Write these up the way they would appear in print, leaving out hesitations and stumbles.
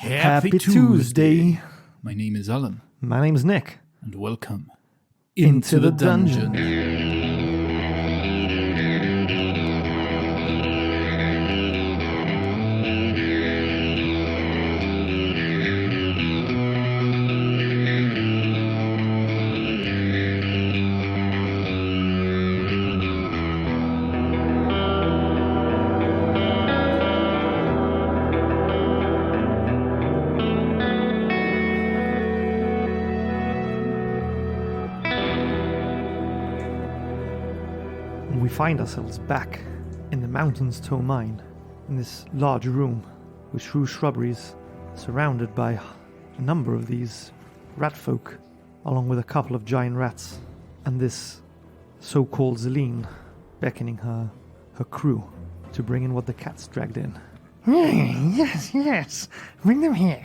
Happy Tuesday. My name is Alan. My name's Nick. And welcome Into the dungeon. We find ourselves back in the Mountain's Toe Mine, in this large room with Shrew shrubberies, surrounded by a number of these rat folk, along with a couple of giant rats, and this so-called Zeleen beckoning her crew to bring in what the cats dragged in. Yes. Bring them here.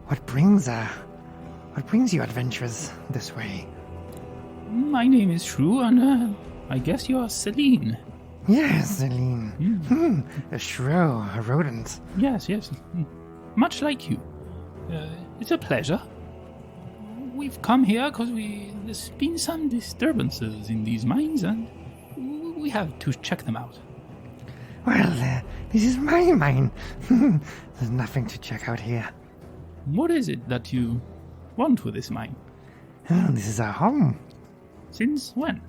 What brings you adventurers this way? My name is Shrew, and I guess you are Zeleen. Yes, Zeleen. A shrew, a rodent. Yes. Much like you. It's a pleasure. We've come here because there's been some disturbances in these mines, and we have to check them out. Well, this is my mine. There's nothing to check out here. What is it that you want with this mine? Oh, this is our home. Since when?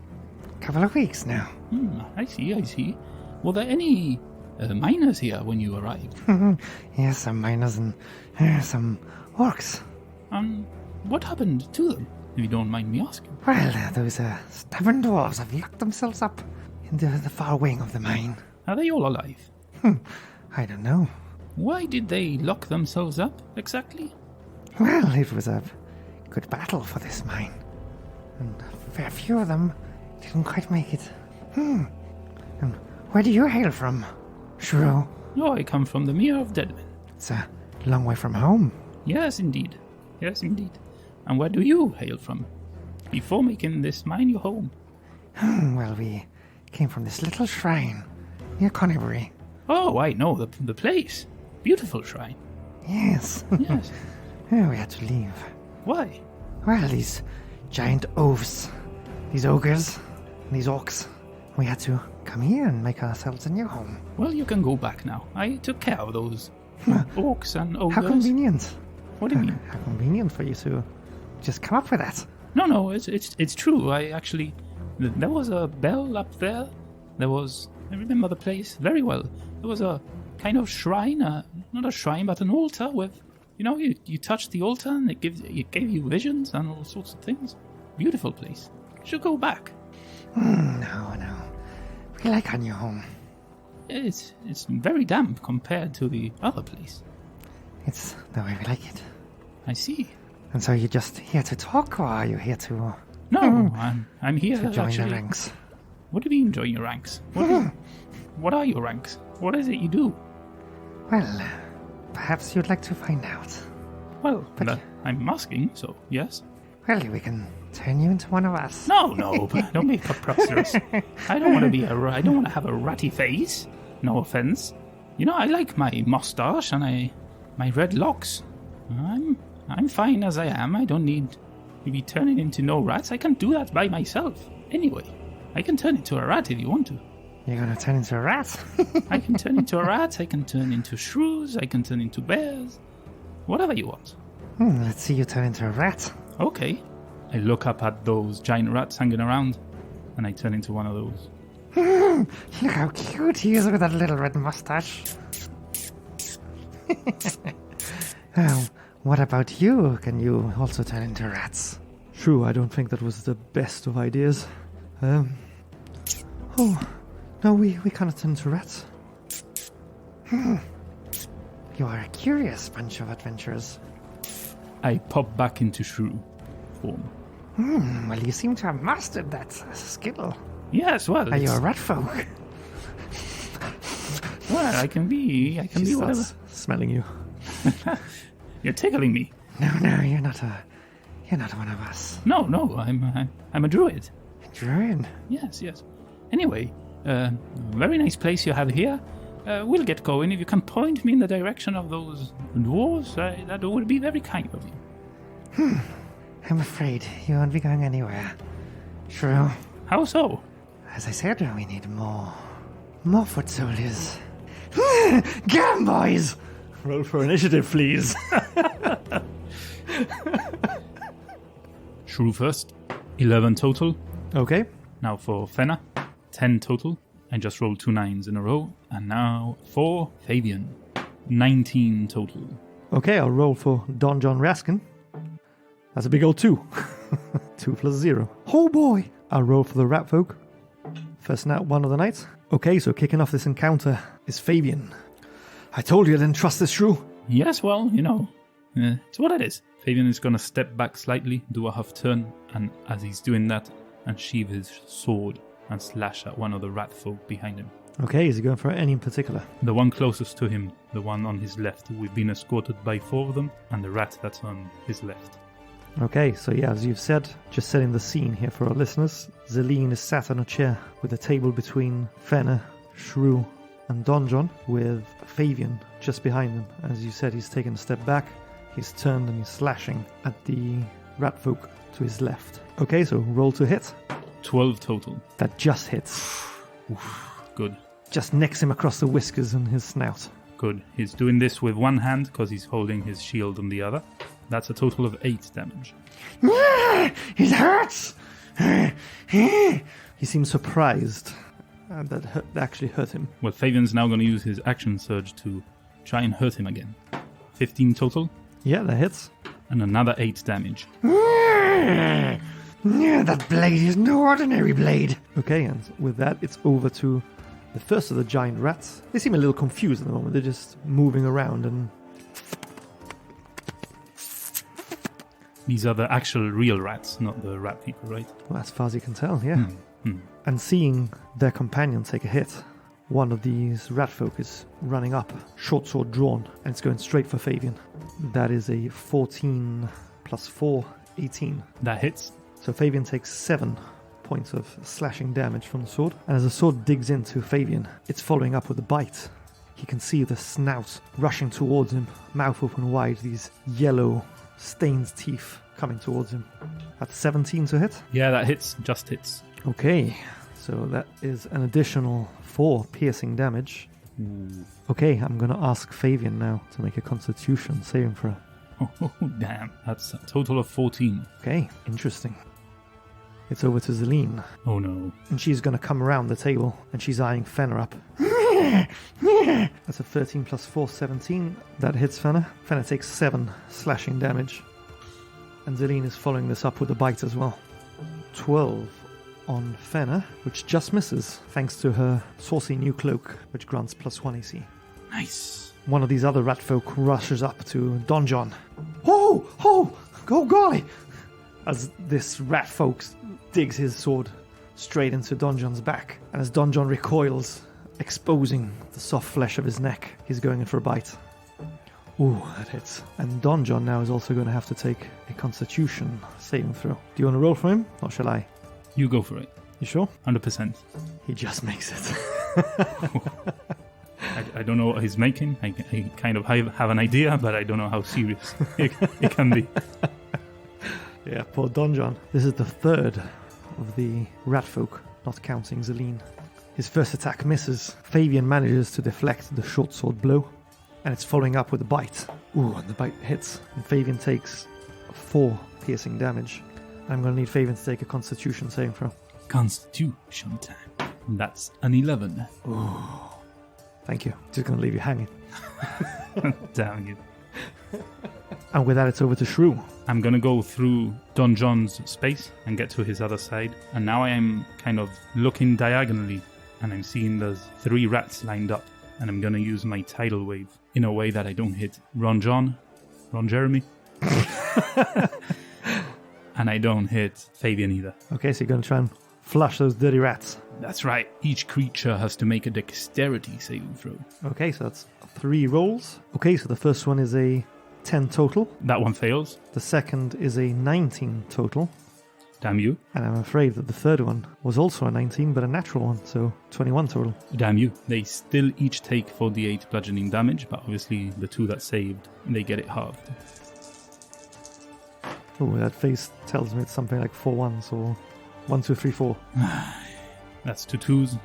Couple of weeks now. I see. Were there any miners here when you arrived? Yes, some miners and some orcs. What happened to them, if you don't mind me asking? Well, those stubborn dwarves have locked themselves up in the far wing of the mine. Are they all alive? I don't know. Why did they lock themselves up, exactly? Well, it was a good battle for this mine. And a fair few of them didn't quite make it. And where do you hail from, Shrew? Oh, I come from the Mere of Deadmen. It's a long way from home. Yes, indeed. And where do you hail from? Before making this mine your home? Well, we came from this little shrine near Coneybury. Oh, I know, the place. Beautiful shrine. Yes. Yes. We had to leave. Why? Well, these giant oafs, these ogres, and these orcs. We had to come here and make ourselves a new home. Well, you can go back now. I took care of those orcs and ogres. How convenient. What do you mean? How convenient for you to just come up with that. No, it's true. I actually... There was a bell up there. I remember the place very well. There was a kind of shrine, not a shrine, but an altar with... You touch the altar and it gave you visions and all sorts of things. Beautiful place. You should go back. No. We like our new home. It's very damp compared to the other place. It's the way we like it. I see. And so you're just here to talk, or are you here to... No, I'm here to join actually. the ranks. What do you mean join your ranks? What are your ranks? What is it you do? Well... Perhaps you'd like to find out. Well, but I'm asking, so yes. Well, we can turn you into one of us. No, don't be preposterous. I don't want to have a ratty face. No offense. I like my mustache and my red locks. I'm fine as I am. I don't need to be turning into no rats. I can do that by myself. Anyway, I can turn into a rat if you want to. You're going to turn into a rat? I can turn into a rat, I can turn into shrews, I can turn into bears. Whatever you want. Let's see you turn into a rat. Okay. I look up at those giant rats hanging around, and I turn into one of those. Look how cute he is with that little red mustache. What about you? Can you also turn into rats? True, I don't think that was the best of ideas. No, we kind of turn into rats. You are a curious bunch of adventurers. I pop back into shrew form. Well, you seem to have mastered that skill. Yes, well... Are you a rat folk? Well, I can be whatever. Smelling you. You're tickling me. No, you're not one of us. No, I'm a druid. A druid? Yes. Anyway, very nice place you have here. we'll get going. If you can point me in the direction of those dwarves, that would be very kind of you. I'm afraid you won't be going anywhere. Shrew. How so? As I said, we need more foot soldiers. Get 'em, boys! Roll for initiative, please. Shrew first. 11 total. Okay. Now for Fenna. 10 total. I just rolled 2 9s in a row. And now for Fabian. 19 total. Okay, I'll roll for Don John Raskin. That's a big old 2. 2 plus 0. Oh boy! I'll roll for the rat folk. First nat 1 of the night. Okay, so kicking off this encounter is Fabian. I told you I didn't trust this Shrew. Yes, well, it's what it is. Fabian is going to step back slightly, do a half turn, and as he's doing that, unsheath his sword and slash at one of the rat folk behind him. Okay, is he going for any in particular? The one closest to him, the one on his left. We've been escorted by 4 of them, and the rat that's on his left. Okay, so yeah, as you've said, just setting the scene here for our listeners, Zeleen is sat on a chair with a table between Fenna, Shrew, and Don John, with Fabian just behind him. As you said, he's taken a step back, he's turned and he's slashing at the rat folk to his left. Okay, so roll to hit. 12 total. That just hits. Good. Just nicks him across the whiskers and his snout. Good. He's doing this with one hand because he's holding his shield on the other. That's a total of 8 damage. It hurts! He seems surprised that actually hurt him. Well, Fabian's now going to use his action surge to try and hurt him again. 15 total, Yeah, that hits. and another 8 damage. That blade is no ordinary blade. Okay, and with that, it's over to the first of the giant rats. They seem a little confused at the moment. They're just moving around and... These are the actual real rats, not the rat people, right? Well, as far as you can tell, yeah. And seeing their companion take a hit, one of these rat folk is running up, short sword drawn, and it's going straight for Fabian. That is a 14 plus 4, 18. That hits. So Fabian takes 7 points of slashing damage from the sword. And as the sword digs into Fabian, it's following up with a bite. He can see the snout rushing towards him, mouth open wide, these yellow stained teeth coming towards him. That's 17 to hit. Yeah, that hits. Just hits. Okay, so that is an additional 4 piercing damage. Ooh. Okay, I'm going to ask Fabian now to make a constitution saving throw. Oh, damn. That's a total of 14. Okay, interesting. It's over to Zeleen, Oh, no. and she's going to come around the table, and she's eyeing Fenna up. That's a 13 plus 4, 17. That hits Fenna. Fenna takes 7 slashing damage. And Zeleen is following this up with a bite as well. 12 on Fenna, which just misses, thanks to her saucy new cloak, which grants plus 1 AC. Nice. One of these other rat folk rushes up to Don John. Oh, golly! As this rat folk digs his sword straight into Don John's back. And as Don John recoils, exposing the soft flesh of his neck, he's going in for a bite. Ooh, that hits. And Don John now is also going to have to take a constitution saving throw. Do you want to roll for him, or shall I? You go for it. You sure? 100%. He just makes it. I don't know what he's making. I kind of have an idea, but I don't know how serious it can be. Yeah, poor Don John. This is the third of the rat folk, not counting Zeleen. His first attack misses. Fabian manages to deflect the short sword blow, and it's following up with a bite. Ooh, and the bite hits. And Fabian takes 4 piercing damage. I'm going to need Fabian to take a constitution saving throw. Constitution time. That's an 11. Ooh. Thank you. Just going to leave you hanging. Damn you. And with that, it's over to Shrew. I'm going to go through Don John's space and get to his other side. And now I am kind of looking diagonally, and I'm seeing there's 3 rats lined up. And I'm going to use my tidal wave in a way that I don't hit Ron Jeremy. And I don't hit Fabian either. Okay, so you're going to try and flush those dirty rats. That's right. Each creature has to make a dexterity saving throw. Okay, so that's 3 rolls. Okay, so the first one is a 10 total. That one fails. The second is a 19 total. Damn you. And I'm afraid that the third one was also a 19, but a natural one, so 21 total. Damn you. They still each take 4d8 bludgeoning damage, but obviously the 2 that saved, they get it halved. Oh, that face tells me it's something like 4 ones or 1, 2, 3, 4. That's 2 2s,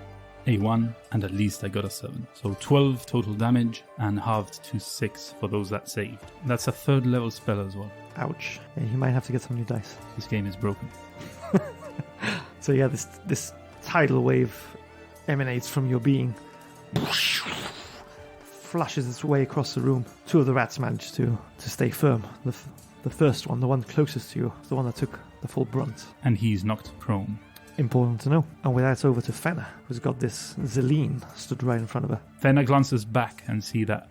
a 1, and at least I got a 7. So 12 total damage and halved to 6 for those that saved. That's a 3rd level spell as well. Ouch. Yeah, you might have to get some new dice. This game is broken. So yeah, this tidal wave emanates from your being, flashes its way across the room. 2 of the rats manage to stay firm. The first one, the one closest to you, the one that took the full brunt. And he's knocked prone. Important to know. And with that, it's over to Fenna, who's got this Zeleen stood right in front of her. Fenna glances back and see that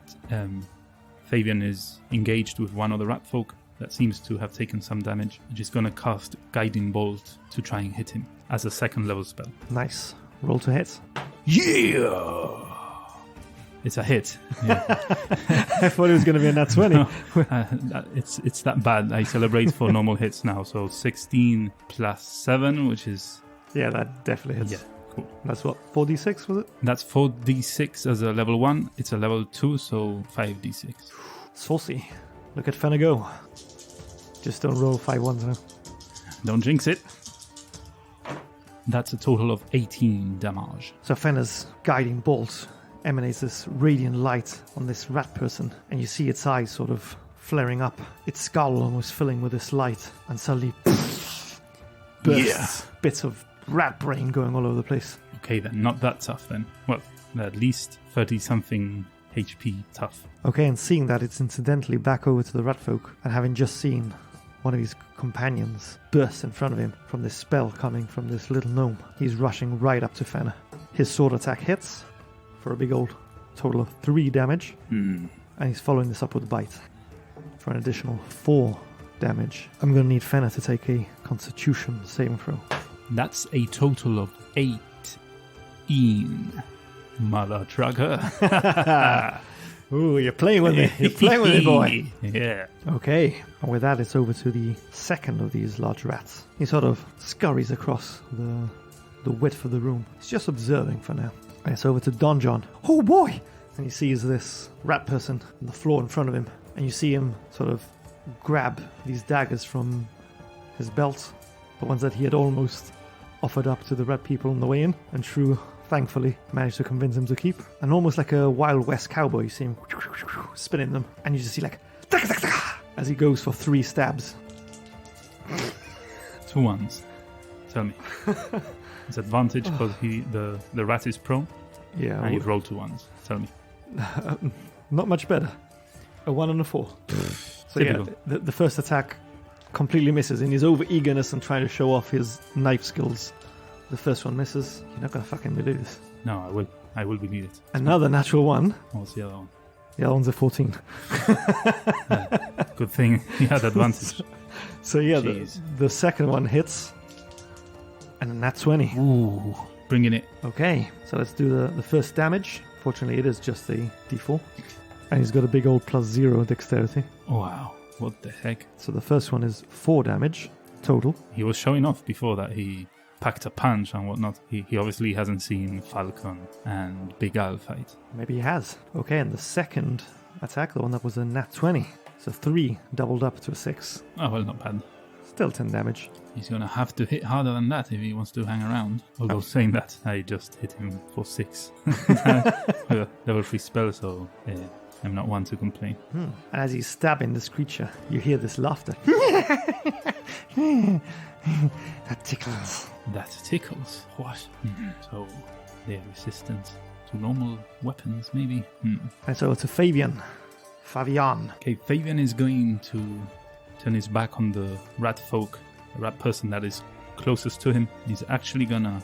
Fabian is engaged with one of the rat folk that seems to have taken some damage. And she's going to cast Guiding Bolt to try and hit him as a 2nd level spell. Nice. Roll to hit. Yeah! It's a hit. Yeah. I thought it was going to be a nat 20. No, it's that bad. I celebrate for normal hits now. So 16 plus 7, which is... Yeah, that definitely hits. Yeah, cool. That's what, 4d6 was it? That's 4d6 as a level 1. It's a level 2, so 5d6. Saucy. Look at Fenna go. Just don't roll 5 ones now. Don't jinx it. That's a total of 18 damage. So Fenna's Guiding Bolt emanates this radiant light on this rat person, and you see its eyes sort of flaring up, its skull almost filling with this light, and suddenly bursts bits of rat brain going all over the place. Okay then, not that tough then. Well, at least 30-something HP tough. Okay, and seeing that, it's incidentally back over to the rat folk, and having just seen one of his companions burst in front of him from this spell coming from this little gnome. He's rushing right up to Fenna. His sword attack hits for a big old total of 3 damage, and he's following this up with a bite for an additional 4 damage. I'm going to need Fenna to take a Constitution saving throw. That's a total of 18. Mother trucker. Ooh, you're playing with me. You're playing with me, boy. Yeah. Okay, and with that, it's over to the second of these large rats. He sort of scurries across the width of the room. He's just observing for now. And it's over to Don John. Oh boy! And he sees this rat person on the floor in front of him. And you see him sort of grab these daggers from his belt. The ones that he had almost offered up to the rat people on the way in. And Shrew, thankfully, managed to convince him to keep. And almost like a Wild West cowboy, you see him spinning them. And you just see like... as he goes for 3 stabs. 2 ones. Tell me. It's advantage because the rat is prone. Yeah. And you've rolled 2 ones. Tell me. Not much better. A 1 and a 4. So yeah, the first attack completely misses in his over-eagerness and trying to show off his knife skills. The first one misses. You're not going to fucking believe this. No, I will. I will believe it. Another natural 1. What's the other one? The other one's a 14. Good thing he had advantage. So yeah, the second one hits. And a nat 20. Ooh, bringing it. Okay, so let's do the first damage. Fortunately, it is just a d4. And he's got a big old +0 dexterity. Wow, what the heck? So the first one is 4 damage total. He was showing off before that he packed a punch and whatnot. He obviously hasn't seen Falcon and Big Al fight. Maybe he has. Okay, and the second attack, the one that was a nat 20. So 3 doubled up to a 6. Oh, well, not bad. Still 10 damage. He's going to have to hit harder than that if he wants to hang around. Although saying that, I just hit him for 6. Level 3 spell, so I'm not one to complain. And as he's stabbing this creature, you hear this laughter. That tickles. That tickles? What? So they're resistant to normal weapons, maybe? And so it's a Fabian. Okay, Fabian is going to turn his back on the rat folk, the rat person that is closest to him. He's actually gonna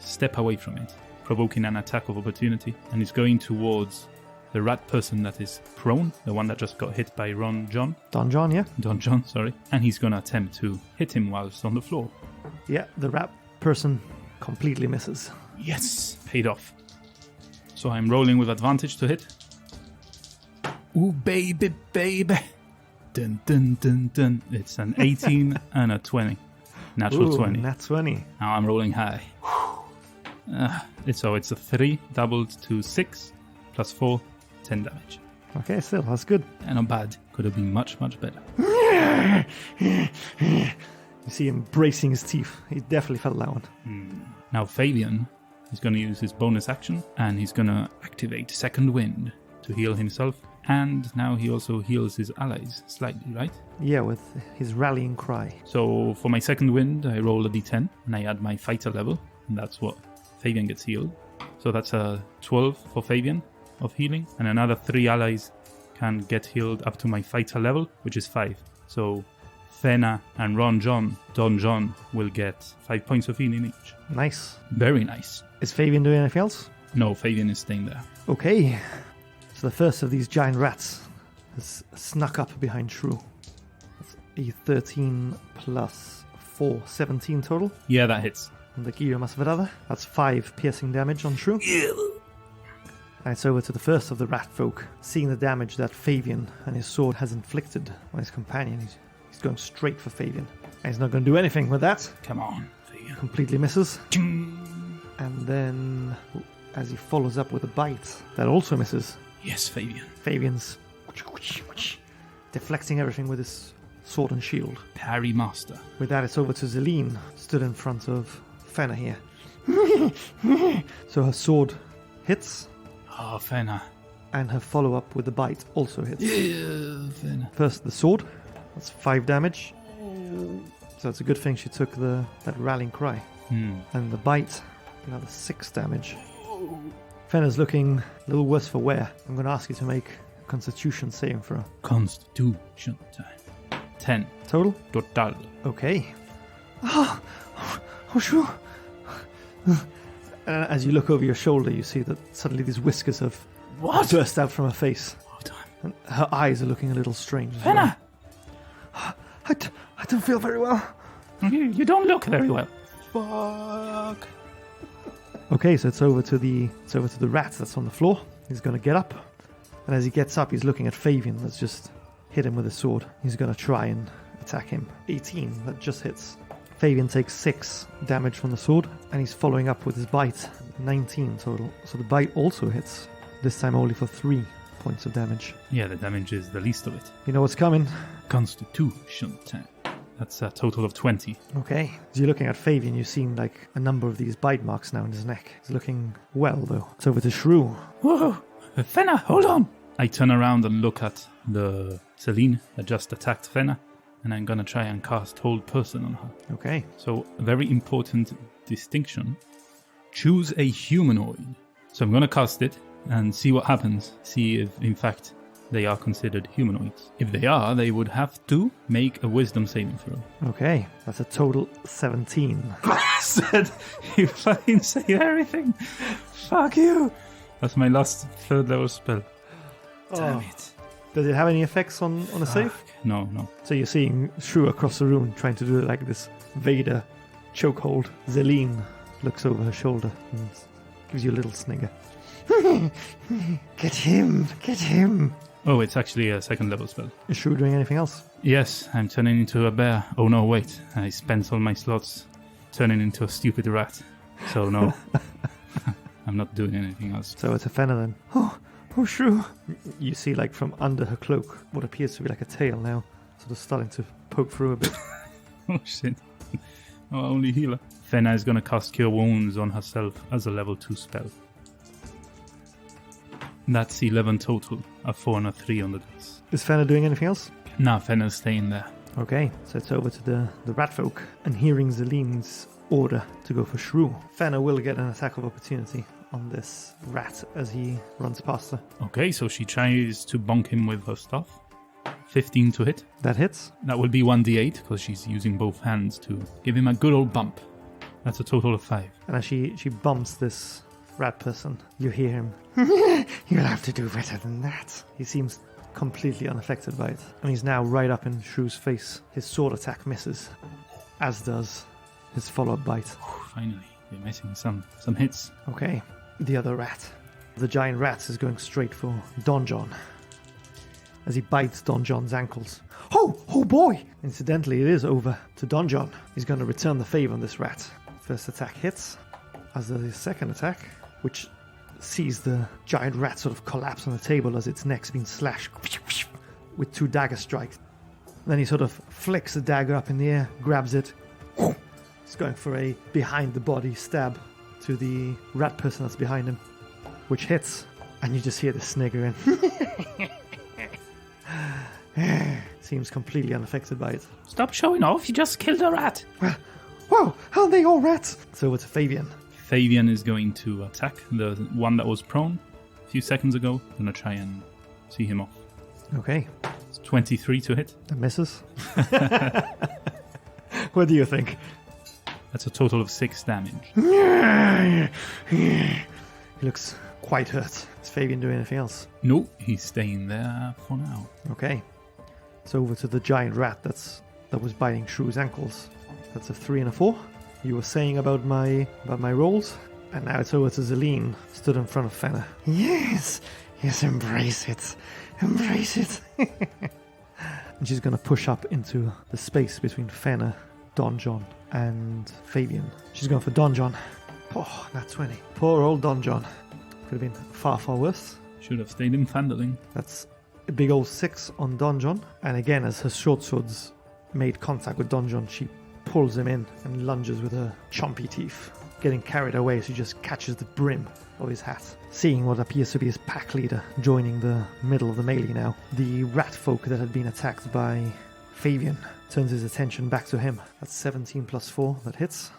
step away from it, provoking an attack of opportunity, and he's going towards the rat person that is prone, the one that just got hit by Don John, sorry. And he's gonna attempt to hit him whilst on the floor. Yeah, the rat person completely misses. Yes, paid off. So I'm rolling with advantage to hit. Ooh, baby. Dun, dun, dun, dun. It's an 18 and a 20. Natural Ooh, 20. Nat 20. Now I'm rolling high. It's a 3 doubled to 6 plus 4, 10 damage. Okay, still, that's good. And not bad. Could have been much, much better. You see him bracing his teeth. He definitely felt that one. Now Fabian is going to use his bonus action and he's going to activate Second Wind to heal himself. And now he also heals his allies slightly, right? Yeah, with his rallying cry. So for my Second Wind, I roll a d10 and I add my fighter level. And that's what Fabian gets healed. So that's a 12 for Fabian of healing. And another 3 allies can get healed up to my fighter level, which is 5. So Fena and Don John will get 5 points of healing each. Nice. Very nice. Is Fabian doing anything else? No, Fabian is staying there. Okay. So the first of these giant rats has snuck up behind Shrew. That's a 13 plus 4, 17 total. Yeah, that hits. And the Giro Masvarada. That's 5 piercing damage on Shrew. And it's over to the first of the rat folk. Seeing the damage that Fabian and his sword has inflicted on his companion, he's going straight for Fabian. And he's not going to do anything with that. Come on, Fabian. Completely misses. And then, as he follows up with a bite, that also misses. Yes, Fabian. Fabian's deflecting everything with his sword and shield. Parry master. With that, it's over to Zeleen, stood in front of Fena here. So her sword hits, Oh, Fena. and her follow-up with the bite also hits. Yeah, Fena. First, the sword. That's 5 damage. So it's a good thing she took that rallying cry. And the bite, another 6 damage. Fena's looking a little worse for wear. I'm going to ask you to make a Constitution saving throw. Constitution time. 10. Total? Total. Okay. Oh, sure. And as you look over your shoulder, you see that suddenly these whiskers have burst out from her face. Hold on. And her eyes are looking a little strange. as Fena! well. I don't feel very well. You don't look very well. Fuck. Okay, so it's over to the rat that's on the floor. He's going to get up, and as he gets up, he's looking at Fabian that's just hit him with his sword. He's going to try and attack him. 18, that just hits. Fabian takes 6 damage from the sword, and he's following up with his bite. 19 total. So the bite also hits. This time only for 3 points of damage. Yeah, the damage is the least of it. You know what's coming? Constitution time. That's a total of 20. Okay. As you're looking at Fabian, you've seen like a number of these bite marks now in his neck. He's looking well, though. It's over to Shrew. Whoa! Fena, hold on! I turn around and look at the Zeleen that just attacked Fena, and I'm gonna try and cast Hold Person on her. Okay. So, a very important distinction. Choose a humanoid. So I'm gonna cast it and see what happens. See if, in fact, they are considered humanoids. If they are, they would have to make a wisdom saving throw. Okay. That's a total 17. Said you fucking say everything. Fuck you. That's my last 3rd level spell. Damn it. Does it have any effects on a save? No. So you're seeing Shrew across the room trying to do like this Vader chokehold. Zeleen looks over her shoulder and gives you a little snigger. Get him. Oh, it's actually a 2nd level spell. Is Shrew doing anything else? Yes, I'm turning into a bear. Oh no, wait. I spent all my slots turning into a stupid rat. So no. I'm not doing anything else. So it's a Fena then. Oh, Shrew. You see like from under her cloak what appears to be like a tail now. Sort of starting to poke through a bit. Oh shit. Oh, only healer. Fena is gonna cast Cure Wounds on herself as a level 2 spell. That's 11 total. A 4 and a 3 on the dice. Is Fena doing anything else? Nah, Fena's staying there. Okay, so it's over to the rat folk. And hearing Zeleen's order to go for Shrew, Fena will get an attack of opportunity on this rat as he runs past her. Okay, so she tries to bonk him with her staff. 15 to hit. That hits. That will be 1d8 because she's using both hands to give him a good old bump. That's a total of 5. And as she bumps this rat person, you hear him. You'll have to do better than that. He seems completely unaffected by it. And he's now right up in Shrew's face. His sword attack misses, as does his follow-up bite. Finally, we're missing some hits. Okay, the other rat. The giant rat is going straight for Don John. as he bites Don John's ankles. Oh boy! Incidentally, it is over to Don John. He's going to return the favor on this rat. First attack hits, as does his second attack, which sees the giant rat sort of collapse on the table as its neck's been slashed with 2 dagger strikes. Then he sort of flicks the dagger up in the air, grabs it. He's going for a behind-the-body stab to the rat person that's behind him, which hits, and you just hear the sniggering. Seems completely unaffected by it. Stop showing off, you just killed a rat. Wow, aren't they all rats? So over to Fabian. Fabian is going to attack the one that was prone a few seconds ago. Gonna try and see him off. Okay. It's 23 to hit. That misses. What do you think? That's a total of 6 damage. He looks quite hurt. Is Fabian doing anything else? No, he's staying there for now. Okay. So over to the giant rat that was biting Shrew's ankles. That's a 3 and a 4. You were saying about my rolls, and now it's over to Zeleen, stood in front of Fenna. Yes, embrace it. Embrace it. And she's going to push up into the space between Fenna, Don John, and Fabian. She's going for Don John. Oh, not 20. Poor old Don John. Could have been far, far worse. Should have stayed in Fandling. That's a big old 6 on Don John. And again, as her short swords made contact with Don John, she pulls him in and lunges with her chompy teeth. Getting carried away, she just catches the brim of his hat. Seeing what appears to be his pack leader joining the middle of the melee now, the rat folk that had been attacked by Fabian turns his attention back to him. That's 17 plus 4, that hits.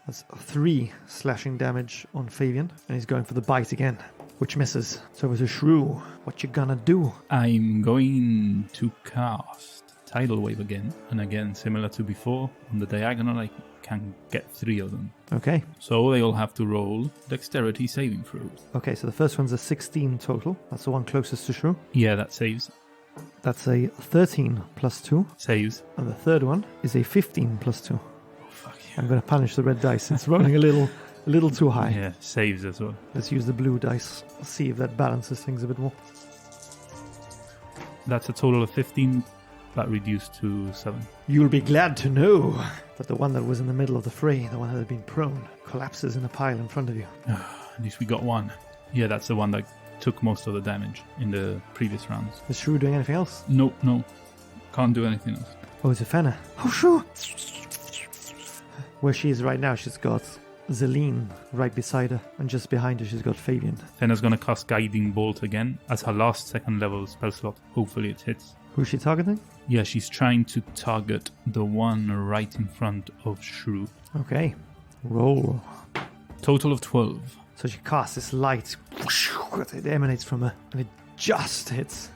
That's 3 slashing damage on Fabian, and he's going for the bite again, which misses. So over to Shrew. What you gonna do? I'm going to cast Tidal Wave again, and again, similar to before, on the diagonal I can get 3 of them. Okay. So they all have to roll Dexterity saving throws. Okay, so the first one's a 16 total. That's the one closest to Shrew. Yeah, that saves. That's a 13 plus 2. Saves. And the third one is a 15 plus 2. Oh, fuck yeah. I'm going to punish the red dice. It's rolling a little too high. Yeah, saves as well. Let's use the blue dice. See if that balances things a bit more. That's a total of 15, but reduced to 7. You'll be glad to know that the one that was in the middle of the fray, the one that had been prone, collapses in a pile in front of you. At least we got one. Yeah, that's the one that took most of the damage in the previous rounds. Is Shrew doing anything else? No. Can't do anything else. Oh, it's a Fenna. Oh, Shrew! Where she is right now, she's got Zeleen right beside her, and just behind her she's got Fabian. Fenna's gonna cast Guiding Bolt again as her last 2nd level spell slot. Hopefully it hits. Who's she targeting? Yeah, she's trying to target the one right in front of Shrew. Okay. Roll. Total of 12. So she casts this light. It emanates from her, and it just hits.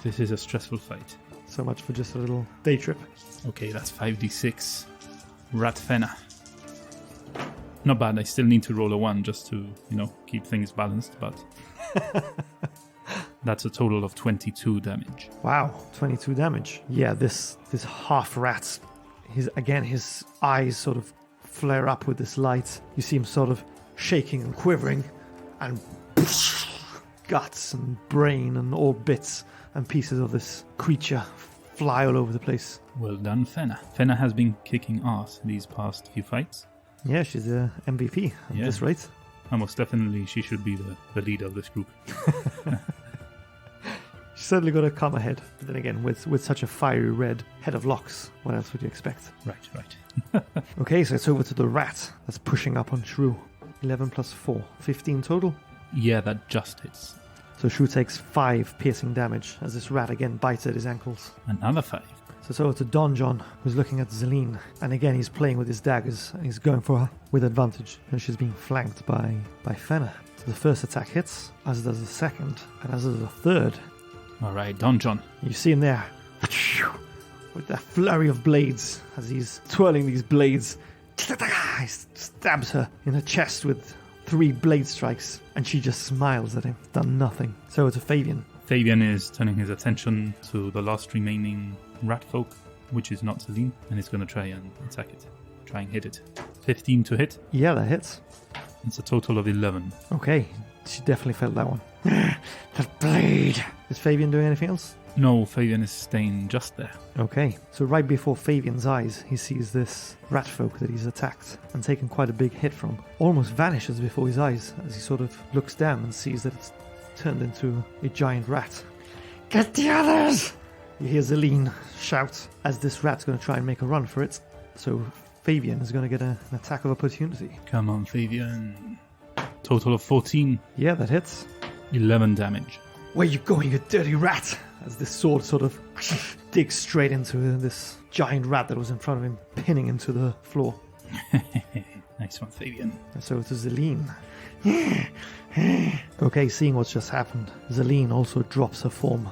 This is a stressful fight. So much for just a little day trip. Okay, that's 5d6. Rat Fenna. Not bad. I still need to roll a 1 just to, keep things balanced, but that's a total of 22 damage. Wow, 22 damage. Yeah, this half rat, his eyes sort of flare up with this light. You see him sort of shaking and quivering, and guts and brain and all bits and pieces of this creature fly all over the place. Well done, Fenna. Fenna has been kicking ass these past few fights. Yeah, she's a MVP at this rate. Almost definitely she should be the leader of this group. She's certainly got to come ahead. But then again, with such a fiery red head of locks, what else would you expect? Right. Okay, so it's over to the rat that's pushing up on Shrew. 11 plus 4. 15 total? Yeah, that just hits. So Shrew takes 5 piercing damage as this rat again bites at his ankles. Another 5. So it's over to Don John, who's looking at Zeleen. And again, he's playing with his daggers, and he's going for her with advantage. And she's being flanked by Fenna. So the first attack hits, as does the second, and as does the third. All right, Don John. You see him there, with that flurry of blades, as he's twirling these blades. He stabs her in her chest with 3 blade strikes, and she just smiles at him. Done nothing. So it's a Fabian. Fabian is turning his attention to the last remaining rat folk, which is not Zeleen, and is going to try and attack it. Try and hit it. 15 to hit. Yeah, that hits. It's a total of 11. Okay, She definitely felt that one. That blade. Is Fabian doing anything else? No, Fabian is staying just there. Okay, so right before Fabian's eyes, he sees this rat folk that he's attacked and taken quite a big hit from. Almost vanishes before his eyes as he sort of looks down and sees that it's turned into a giant rat. Get the others! You hear Zeleen shout as this rat's going to try and make a run for it. So Fabian is going to get an attack of opportunity. Come on, Fabian. Total of 14. Yeah, that hits. 11 damage. Where you going, you dirty rat? As this sword sort of digs straight into this giant rat that was in front of him, pinning him to the floor. Nice one, Fabian. And so to Zeleen. Okay, seeing what's just happened, Zeleen also drops her form.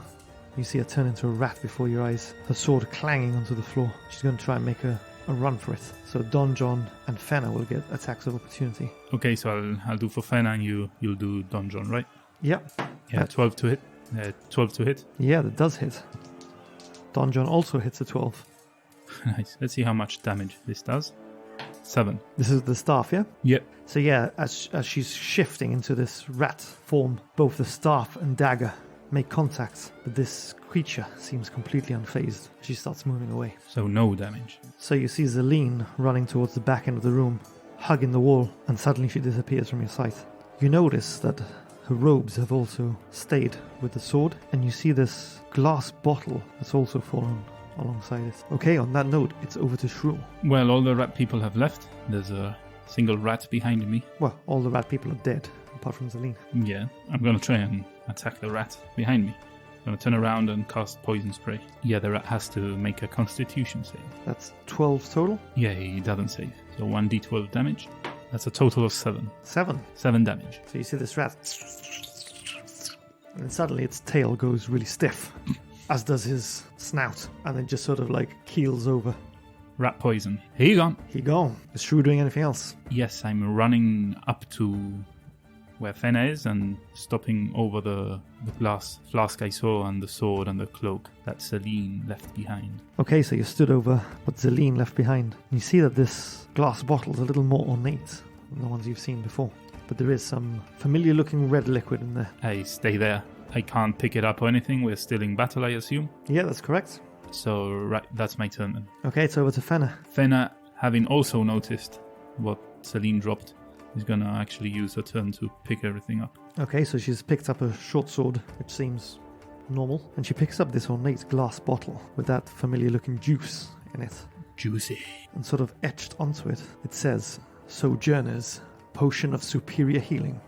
You see her turn into a rat before your eyes, her sword clanging onto the floor. She's going to try and make a run for it. So Don John and Fenna will get attacks of opportunity. Okay, so I'll do for Fenna and you'll do Donjon, right? Yep. Yeah, 12 to hit. 12 to hit. Yeah, that does hit. Don John also hits a 12. Nice. Let's see how much damage this does. 7. This is the staff, yeah? Yep. So yeah, as she's shifting into this rat form, both the staff and dagger make contact, but this creature seems completely unfazed. She starts moving away. So no damage. So you see Zeleen running towards the back end of the room, hugging the wall, and suddenly she disappears from your sight. You notice that her robes have also stayed with the sword, and you see this glass bottle that's also fallen alongside it. Okay, on that note, it's over to Shrew. Well, all the rat people have left. There's a single rat behind me. Well, all the rat people are dead, apart from Zeleen. Yeah, I'm going to try and attack the rat behind me. I'm going to turn around and cast poison spray. Yeah, the rat has to make a constitution save. That's 12 total? Yeah, he doesn't save. So 1d12 damage. That's a total of 7. 7. 7 damage. So you see this rat, and then suddenly its tail goes really stiff, as does his snout, and then just sort of like keels over. Rat poison. Here you go. He gone. Is Shrew doing anything else? Yes, I'm running up to where Fenna is and stopping over the glass flask I saw and the sword and the cloak that Zeleen left behind. Okay, so you stood over what Zeleen left behind. You see that this glass bottle is a little more ornate than the ones you've seen before, but there is some familiar looking red liquid in there. I stay there. I can't pick it up or anything. We're still in battle, I assume. Yeah, that's correct. So, right, that's my turn then. Okay, it's over to Fenna. Fenna, having also noticed what Zeleen dropped, is going to actually use her turn to pick everything up. Okay, so she's picked up a short sword, which seems normal, and she picks up this ornate glass bottle with that familiar looking juice in it. Juicy. And sort of etched onto it, it says, Sojourners, potion of superior healing.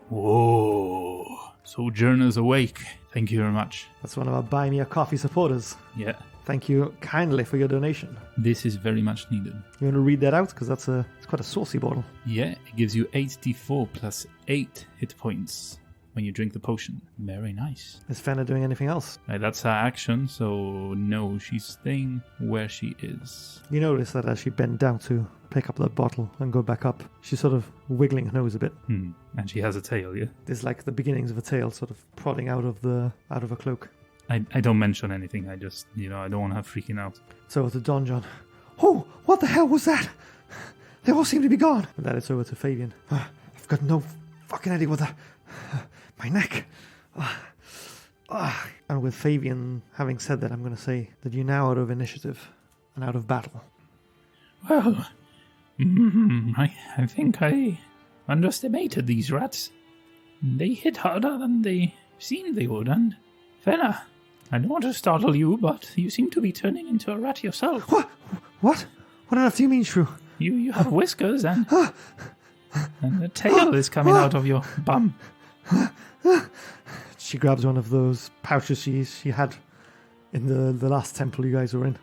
Whoa. Sojourners awake. Thank you very much. That's one of our Buy Me a Coffee supporters. Yeah. Thank you kindly for your donation. This is very much needed. You want to read that out? Because it's quite a saucy bottle. Yeah, it gives you 8d4 plus 8 hit points when you drink the potion. Very nice. Is Fenna doing anything else? That's her action, so no, she's staying where she is. You notice that as she bent down to pick up that bottle and go back up, she's sort of wiggling her nose a bit. And she has a tail, yeah? There's like the beginnings of a tail sort of prodding out of her cloak. I don't mention anything. I just, I don't want her freaking out. It's over to Don John. Oh, what the hell was that? They all seem to be gone. And then it's over to Fabian. I've got no fucking idea what that... my neck. And with Fabian having said that, I'm going to say that you're now out of initiative and out of battle. Well, I think I underestimated these rats. They hit harder than they seemed they would, and Fenna, I don't want to startle you, but you seem to be turning into a rat yourself. What? What on earth do you mean, Shrew? You have whiskers and the tail is coming out of your bum. She grabs one of those pouches she had in the last temple you guys were in.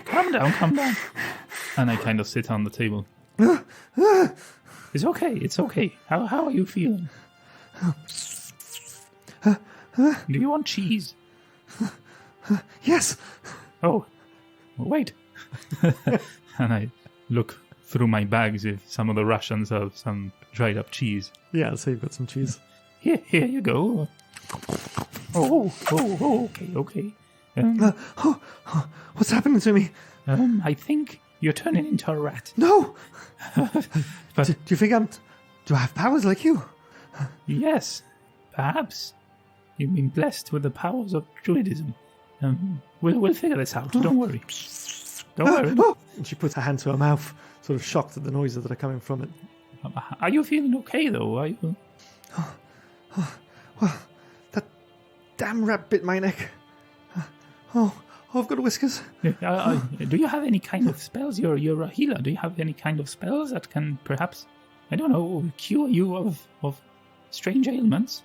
Calm down. And I kind of sit on the table. It's okay. How are you feeling? Do you want cheese? Yes. Oh, wait. And I look through my bags if some of the Russians have some dried up cheese. Yeah, so you've got some cheese. Here you go. Oh, okay. What's happening to me? I think you're turning into a rat. No! But do you think Do I have powers like you? Yes, perhaps. You've been blessed with the powers of druidism. We'll figure this out. Don't worry. Don't worry. Oh! And she puts her hand to her mouth, sort of shocked at the noises that are coming from it. Are you feeling okay, though? Are you? Well, that damn rat bit my neck. Oh, I've got whiskers. Do you have any kind of spells? You're a healer. Do you have any kind of spells that can perhaps, I don't know, cure you of strange ailments?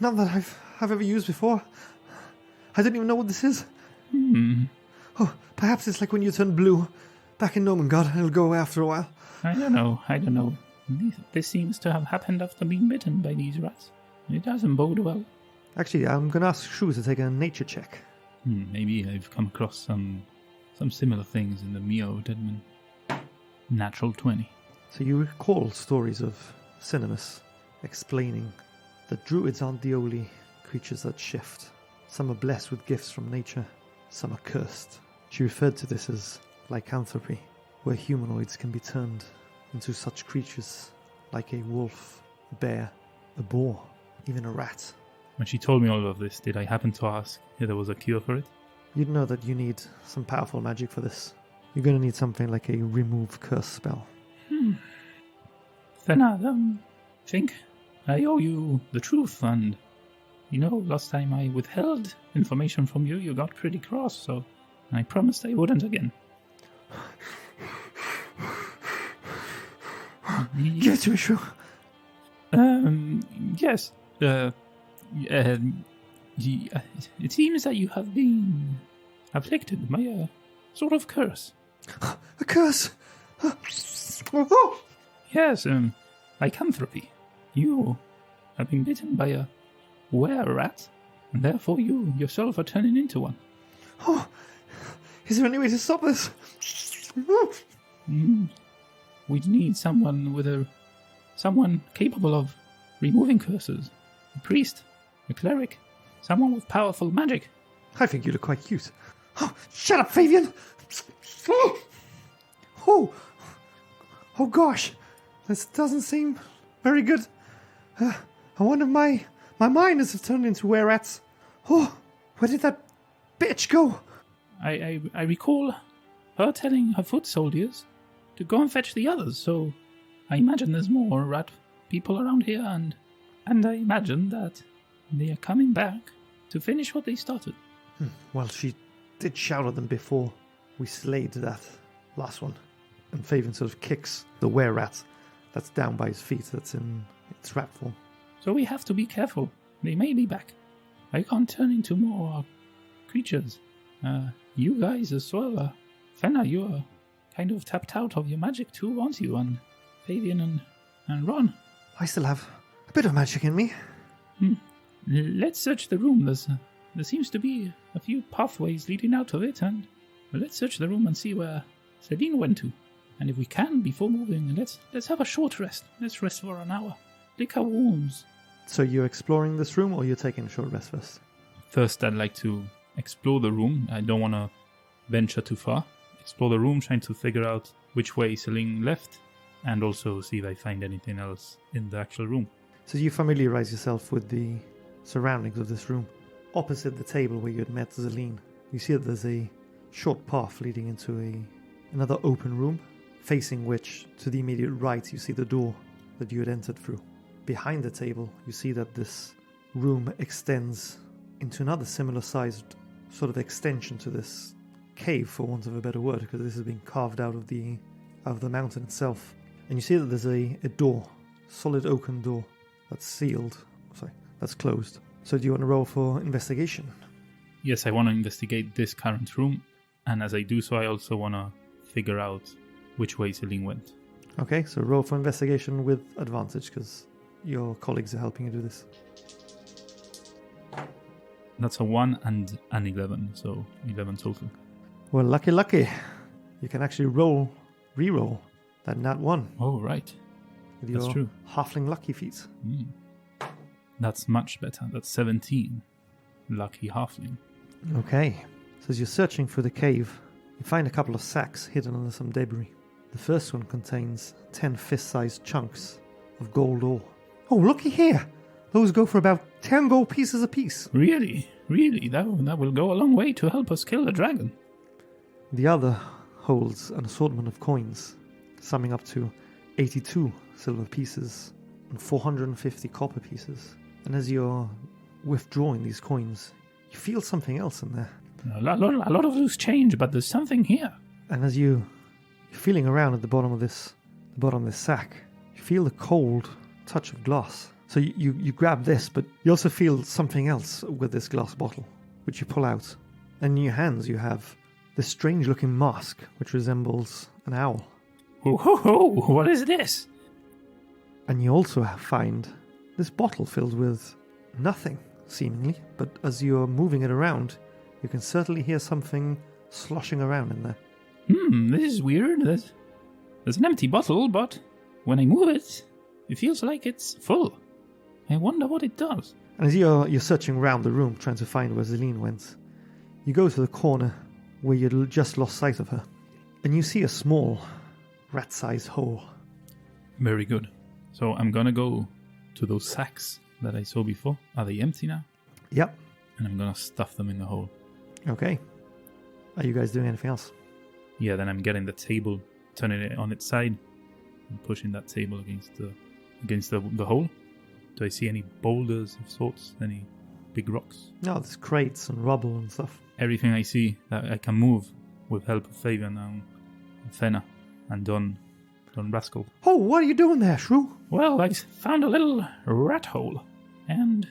None that I've ever used before. I didn't even know what this is. Oh, perhaps it's like when you turn blue back in Nomengard and it'll go away after a while. I don't know. This seems to have happened after being bitten by these rats. It doesn't bode well. Actually, I'm going to ask Shrew to take a nature check. Maybe I've come across some similar things in the Mio Deadman. Natural 20. So you recall stories of Cinemus explaining that druids aren't the only creatures that shift. Some are blessed with gifts from nature, some are cursed. She referred to this as lycanthropy, where humanoids can be turned into such creatures like a wolf, a bear, a boar, even a rat. When she told me all of this, did I happen to ask if there was a cure for it? You'd know that you need some powerful magic for this. You're going to need something like a remove curse spell. Then I think I owe you the truth, and last time I withheld information from you, you got pretty cross, so I promised I wouldn't again. Give it to me, Shrew. Yes. It seems that you have been afflicted by a sort of curse. A curse? Oh! Yes, lycanthropy. You have been bitten by a were-rat, and therefore you yourself are turning into one. Oh! Is there any way to stop this? We'd need someone capable of removing curses. A priest, a cleric, someone with powerful magic. I think you look quite cute. Oh, shut up, Fabian! Oh gosh, this doesn't seem very good. I wonder if my miners have turned into were-rats. Oh, where did that bitch go? I recall her telling her foot soldiers to go and fetch the others, so I imagine there's more rat people around here, and I imagine that they are coming back to finish what they started. Well, she did shout at them before we slayed that last one. And Fabian sort of kicks the were-rat that's down by his feet, that's in its rat form. So we have to be careful. They may be back. I can't turn into more creatures. You guys as well. Fenna, you're kind of tapped out of your magic too, aren't you? And Fabian and Ron. I still have a bit of magic in me. Let's search the room. There seems to be a few pathways leading out of it, and let's search the room and see where Zeleen went to. And if we can, before moving, let's have a short rest. Let's rest for an hour. Lick our wounds. So you're exploring this room, or you're taking a short rest first? First, I'd like to explore the room. I don't want to venture too far. Explore the room, trying to figure out which way Zeleen left, and also see if I find anything else in the actual room. So you familiarize yourself with the surroundings of this room. Opposite the table where you had met Zeleen, you see that there's a short path leading into another open room, facing which, to the immediate right, you see the door that you had entered through. Behind the table, you see that this room extends into another similar-sized sort of extension to this cave, for want of a better word, because this has been carved out of the mountain itself. And you see that there's a door, solid oaken door, that's closed. So do you want to roll for investigation? Yes, I want to investigate this current room, and as I do so, I also want to figure out which way Zeleen went. Okay, so roll for investigation with advantage, because your colleagues are helping you do this. That's a 1 and an 11, so 11 total. Well, lucky. You can actually re-roll that nat 1. Oh, right. With That's your true. halfling lucky feat. That's much better. That's 17. Lucky halfling. Okay. So as you're searching through the cave, you find a couple of sacks hidden under some debris. The first one contains 10 fist-sized chunks of gold ore. Oh, looky here! Those go for about 10 gold pieces apiece. Really? Really? That will go a long way to help us kill the dragon. The other holds an assortment of coins, summing up to 82 silver pieces and 450 copper pieces. And as you're withdrawing these coins, you feel something else in there. A lot of loose change, but there's something here. And as you're feeling around at the bottom of this sack, you feel the cold touch of glass. So you grab this, but you also feel something else with this glass bottle, which you pull out. And in your hands you have this strange-looking mask, which resembles an owl. Oh, what is this? And you also find this bottle filled with nothing, seemingly. But as you're moving it around, you can certainly hear something sloshing around in there. This is weird. There's an empty bottle, but when I move it, it feels like it's full. I wonder what it does. And as you're searching around the room, trying to find where Zeleen went, you go to the corner where you'd just lost sight of her. And you see a small, rat-sized hole. Very good. So I'm gonna go to those sacks that I saw before. Are they empty now? Yep. And I'm gonna stuff them in the hole. Okay. Are you guys doing anything else? Yeah, then I'm getting the table, turning it on its side, and pushing that table against the hole. Do I see any boulders of sorts? Any big rocks? No, there's crates and rubble and stuff. Everything I see that I can move with help of Fabian and Fenna and Don Rascal. Oh, what are you doing there, Shrew? Well, I found a little rat hole, and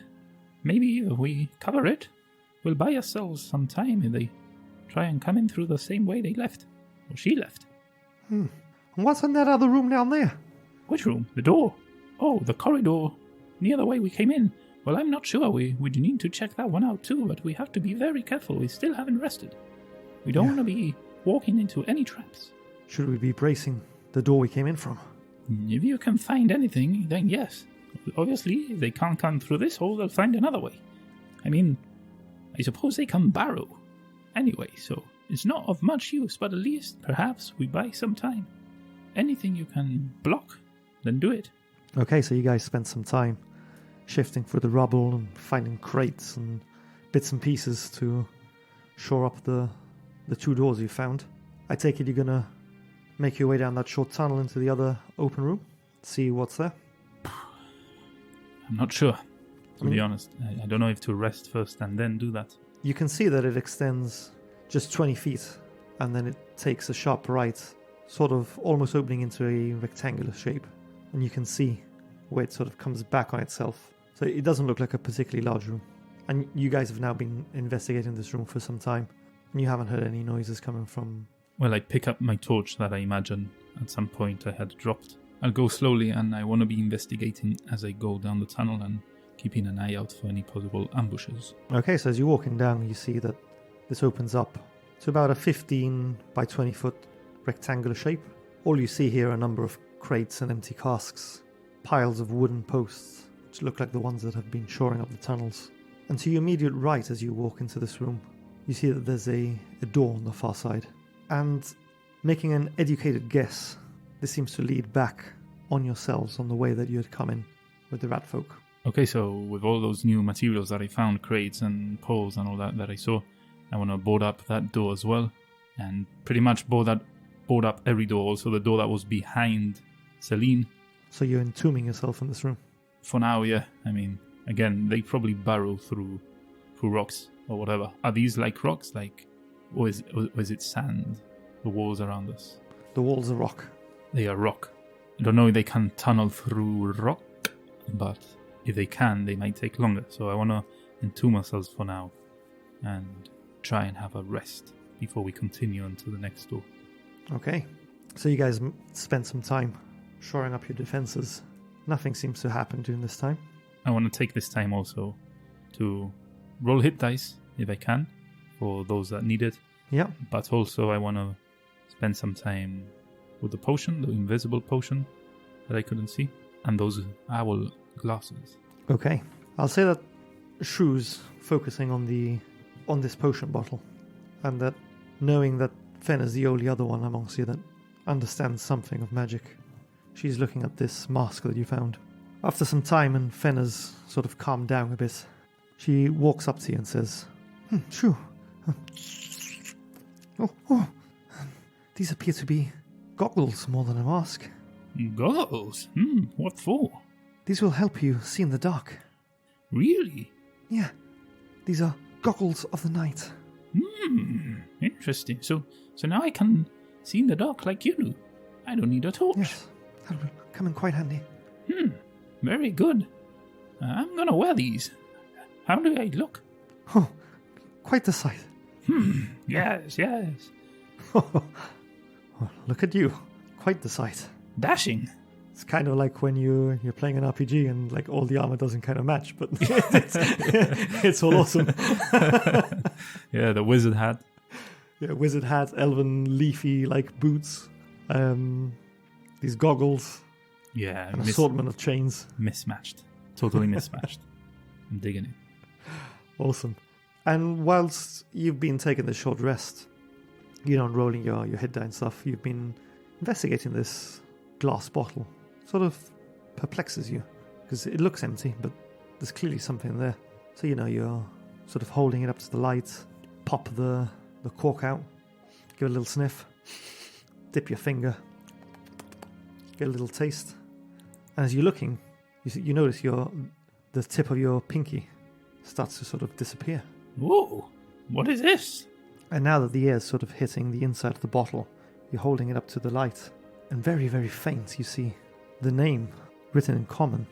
maybe if we cover it, we'll buy ourselves some time if they try and come in through the same way they left, or she left. And what's in that other room down there? Which room? The door? Oh, the corridor near the way we came in. Well, I'm not sure. We need to check that one out too, but we have to be very careful. We still haven't rested. We don't want to be walking into any traps. Should we be bracing the door we came in from? If you can find anything, then yes. Obviously, if they can't come through this hole, they'll find another way. I mean, I suppose they can burrow. Anyway, so it's not of much use, but at least, perhaps, we buy some time. Anything you can block, then do it. Okay, so you guys spent some time shifting through the rubble and finding crates and bits and pieces to shore up the two doors you found. I take it you're gonna make your way down that short tunnel into the other open room, see what's there? I'm not sure, to be honest. I don't know if to rest first and then do that. You can see that it extends just 20 feet, and then it takes a sharp right, sort of almost opening into a rectangular shape. And you can see where it sort of comes back on itself. So it doesn't look like a particularly large room. And you guys have now been investigating this room for some time, and you haven't heard any noises coming from... Well, I pick up my torch that I imagine at some point I had dropped. I'll go slowly, and I want to be investigating as I go down the tunnel and keeping an eye out for any possible ambushes. Okay, so as you're walking down, you see that this opens up to about a 15 by 20 foot rectangular shape. All you see here are a number of crates and empty casks, piles of wooden posts, which look like the ones that have been shoring up the tunnels. And to your immediate right as you walk into this room, you see that there's a door on the far side. And making an educated guess, this seems to lead back on yourselves on the way that you had come in with the rat folk. Okay, so with all those new materials that I found, crates and poles and all that I saw, I want to board up that door as well, and pretty much board up every door, also the door that was behind Zeleen. So you're entombing yourself in this room? For now, yeah. I mean, again, they probably burrow through rocks or whatever. Are these like rocks, or is it sand, the walls around us? The walls are rock. They are rock. I don't know if they can tunnel through rock, but if they can, they might take longer. So I want to entomb ourselves for now and try and have a rest before we continue on to the next door. Okay. So you guys spent some time shoring up your defenses. Nothing seems to happen during this time. I want to take this time also to roll hit dice, if I can, for those that need it. Yeah. But also I want to spend some time with the potion, the invisible potion that I couldn't see, and those owl glasses. Okay. I'll say that Shrew's focusing on this potion bottle, and that knowing that Fen is the only other one amongst you that understands something of magic, She's looking at this mask that you found. After some time and Fenna's sort of calmed down a bit, she walks up to you and says, Shrew. Oh, these appear to be goggles more than a mask. Goggles? What for? These will help you see in the dark. Really? Yeah, these are goggles of the night. Interesting. So now I can see in the dark like you do. I don't need a torch. Yes, that will come in quite handy. Very good. I'm gonna wear these. How do I look? Oh, quite the sight. Yes. Oh, look at you. Quite the sight. Dashing. It's kind of like when you're playing an RPG and like all the armor doesn't kind of match, but it's all awesome. Yeah, the wizard hat. Yeah, wizard hat, elven leafy like boots, these goggles, Yeah, an assortment of chains. mismatched. Totally mismatched. I'm digging it. Awesome. And whilst you've been taking this short rest, unrolling your head down stuff, you've been investigating this glass bottle. Sort of perplexes you because it looks empty, but there's clearly something there. So you're sort of holding it up to the light, pop the cork out, give it a little sniff, dip your finger, get a little taste, and as you're looking, you notice the tip of your pinky starts to sort of disappear. Whoa! What is this? And now that the air's sort of hitting the inside of the bottle, you're holding it up to the light, and very, very faint you see the name written in common,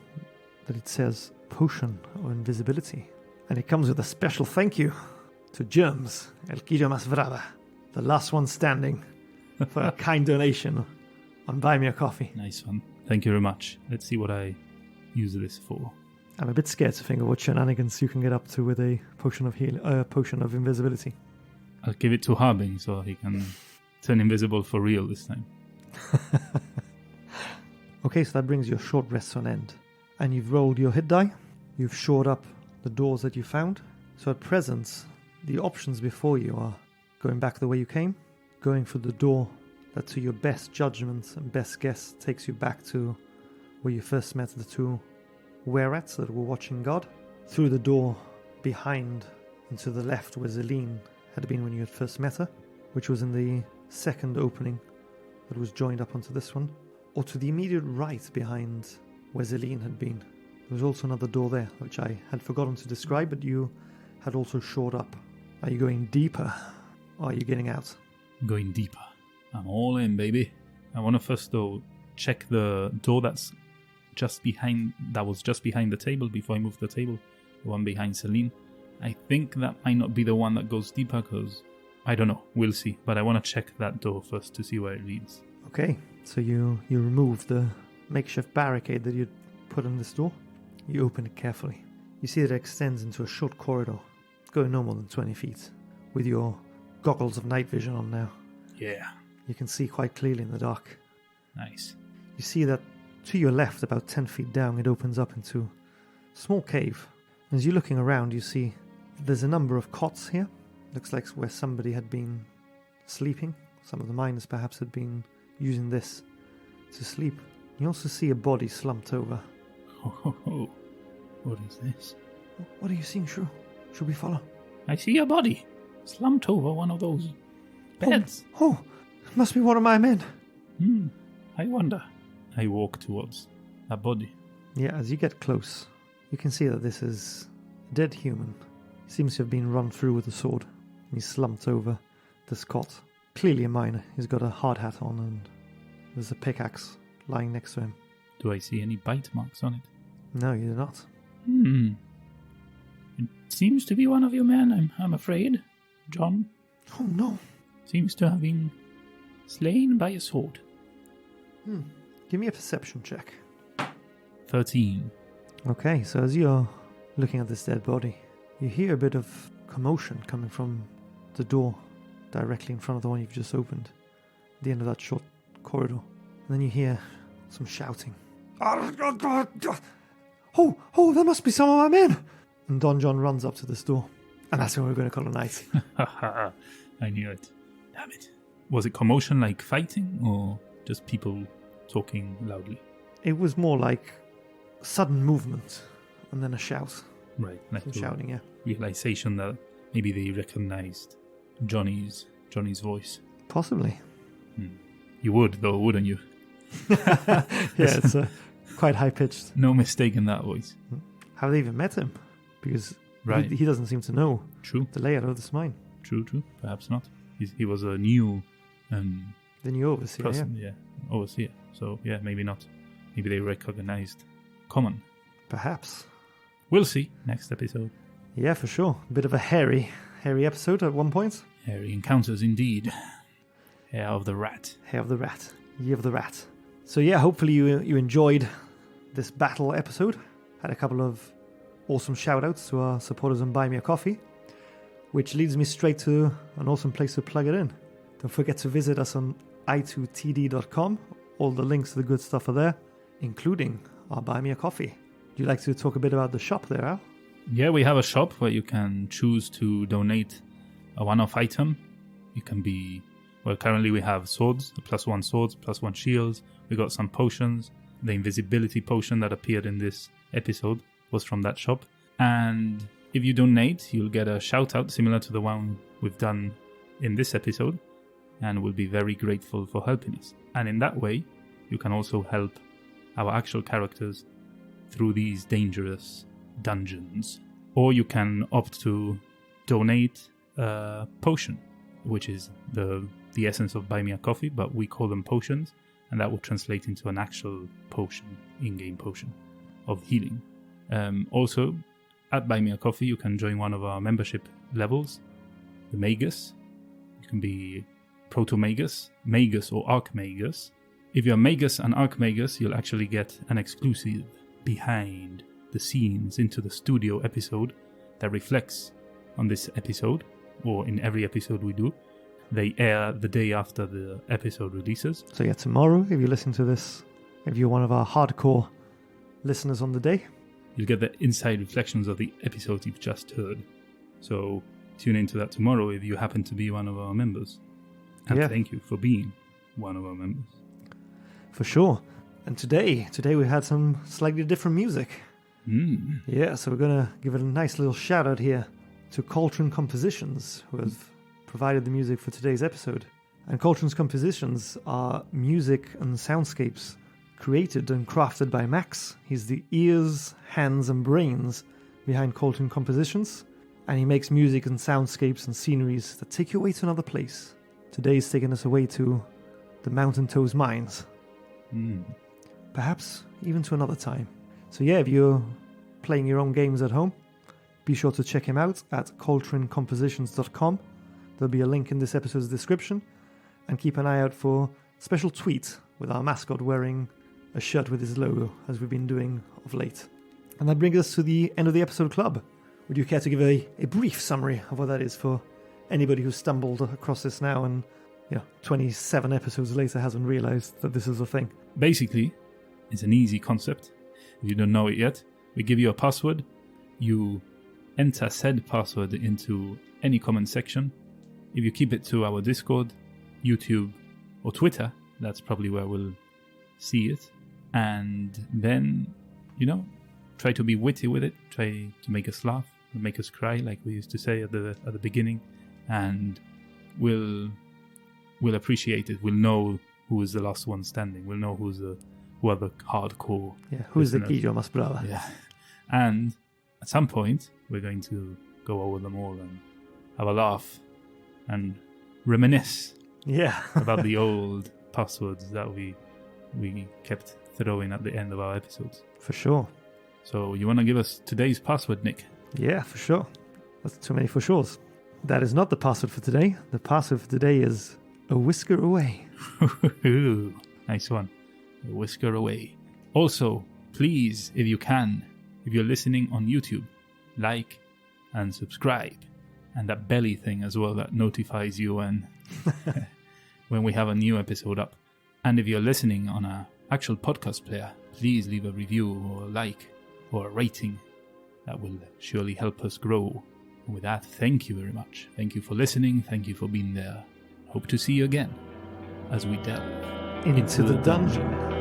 that it says Potion of Invisibility. And it comes with a special thank you to Germs, El Quillo Mas Brava, the last one standing, for a kind donation on Buy Me a Coffee. Nice one. Thank you very much. Let's see what I use this for. I'm a bit scared to think of what shenanigans you can get up to with a potion of invisibility. I'll give it to Harbing so he can turn invisible for real this time. Okay, so that brings your short rest to an end. And you've rolled your hit die. You've shored up the doors that you found. So at present, the options before you are going back the way you came, going through the door that to your best judgment and best guess takes you back to where you first met the two were-rats that were watching God, through the door behind and to the left where Zeleen had been when you had first met her, which was in the second opening that was joined up onto this one, or to the immediate right behind where Zeleen had been. There was also another door there, which I had forgotten to describe, but you had also shored up. Are you going deeper, or are you getting out? Going deeper. I'm all in, baby. I want to first, though, check the door that was just behind the table before I moved the table, the one behind Zeleen. I think that might not be the one that goes deeper, because I don't know. We'll see. But I want to check that door first to see where it leads. Okay, so you remove the makeshift barricade that you'd put on this door. You open it carefully. You see that it extends into a short corridor, going no more than 20 feet, with your goggles of night vision on now. Yeah. You can see quite clearly in the dark. Nice. You see that to your left, about 10 feet down, it opens up into a small cave. As you're looking around, you see there's a number of cots here. Looks like where somebody had been sleeping. Some of the miners perhaps had been using this to sleep. You also see a body slumped over. Oh. What is this? What are you seeing, Shrew? Should we follow? I see a body slumped over one of those beds. Oh, it must be one of my men. I wonder. I walk towards that body. Yeah, as you get close, you can see that this is a dead human. He seems to have been run through with a sword. He's slumped over this cot. Clearly a miner. He's got a hard hat on and there's a pickaxe lying next to him. Do I see any bite marks on it? No, you do not. It seems to be one of your men, I'm afraid. John Oh no. seems to have been slain by a sword. Give me a perception check. 13. Okay, so as you're looking at this dead body, you hear a bit of commotion coming from the door directly in front of the one you've just opened, at the end of that short corridor. And then you hear some shouting. Oh, that must be some of my men! And Don John runs up to this door. And that's where we're going to call it a night. I knew it. Damn it. Was it commotion like fighting, or just people talking loudly? It was more like sudden movement and then a shout. Right, like Some the shouting, yeah. realization that maybe they recognized Johnny's voice. Possibly. You would, though, wouldn't you? Yeah, it's quite high-pitched. No mistake in that voice. Have they even met him? Because Right. he doesn't seem to know True, the layout of this mine. true. Perhaps not. He was a new The new overseer, yeah. person, overseer. So, yeah, maybe not. Maybe they recognized Common. Perhaps. We'll see next episode. Yeah, for sure. A bit of a hairy episode at one point. Hairy encounters indeed. Hair of the rat. Hair of the rat. Year of the rat. So yeah, hopefully you enjoyed this battle episode. Had a couple of awesome shout-outs to our supporters on Buy Me a Coffee, which leads me straight to an awesome place to plug it in. Don't forget to visit us on i2td.com. All the links to the good stuff are there, including our Buy Me a Coffee. Would you like to talk a bit about the shop there, Al? Yeah, we have a shop where you can choose to donate a one-off item. It can be, well, currently we have swords, +1 swords, +1 shields. We got some potions. The invisibility potion that appeared in this episode was from that shop. And if you donate, you'll get a shout-out similar to the one we've done in this episode. And we'll be very grateful for helping us. And in that way, you can also help our actual characters through these dangerous dungeons. Or you can opt to donate a potion, which is the essence of Buy Me a Coffee, but we call them potions, and that will translate into an actual potion, in-game potion of healing. Also, at Buy Me a Coffee, you can join one of our membership levels, the Magus. You can be Proto-Magus, Magus, or Archmagus. If you're Magus and Archmagus, you'll actually get an exclusive behind the scenes into the studio episode that reflects on this episode, or in every episode we do. They air the day after the episode releases. So yeah, tomorrow, if you listen to this, if you're one of our hardcore listeners on the day, you'll get the inside reflections of the episode you've just heard. So tune into that tomorrow if you happen to be one of our members. And thank you for being one of our members. For sure. And today we had some slightly different music. Yeah, so we're going to give it a nice little shout out here to Cauldron Compositions, who have provided the music for today's episode. And Cauldron's compositions are music and soundscapes created and crafted by Max. He's the ears, hands and brains behind Cauldron Compositions, and he makes music and soundscapes and sceneries that take you away to another place. Today's taking us away to the Mountain Toes Mines. Perhaps even to another time. So yeah, if you're playing your own games at home, be sure to check him out at cauldroncompositions.com. There'll be a link in this episode's description. And keep an eye out for a special tweet with our mascot wearing a shirt with his logo, as we've been doing of late. And that brings us to the end of the episode club. Would you care to give a brief summary of what that is for anybody who stumbled across this now and 27 episodes later hasn't realized that this is a thing? Basically, it's an easy concept. If you don't know it yet, we give you a password. You enter said password into any comment section. If you keep it to our Discord, YouTube, or Twitter, that's probably where we'll see it. And then, try to be witty with it. Try to make us laugh, make us cry, like we used to say at the beginning. And we'll appreciate it. We'll know who is the last one standing. We'll know who are the hardcore. Yeah, who's listeners. the Guillo mas brava? Yeah. And at some point, we're going to go over them all and have a laugh and reminisce about the old passwords that we kept throwing at the end of our episodes. For sure. So you want to give us today's password, Nick? Yeah, for sure. That's too many for sures. That is not the password for today. The password for today is a whisker away. Nice one. A whisker away. Also, please, if you can, if you're listening on YouTube, like and subscribe. And that belly thing as well that notifies you when we have a new episode up. And if you're listening on an actual podcast player, please leave a review or a like or a rating. That will surely help us grow. And with that, thank you very much. Thank you for listening. Thank you for being there. Hope to see you again as we delve into the dungeon.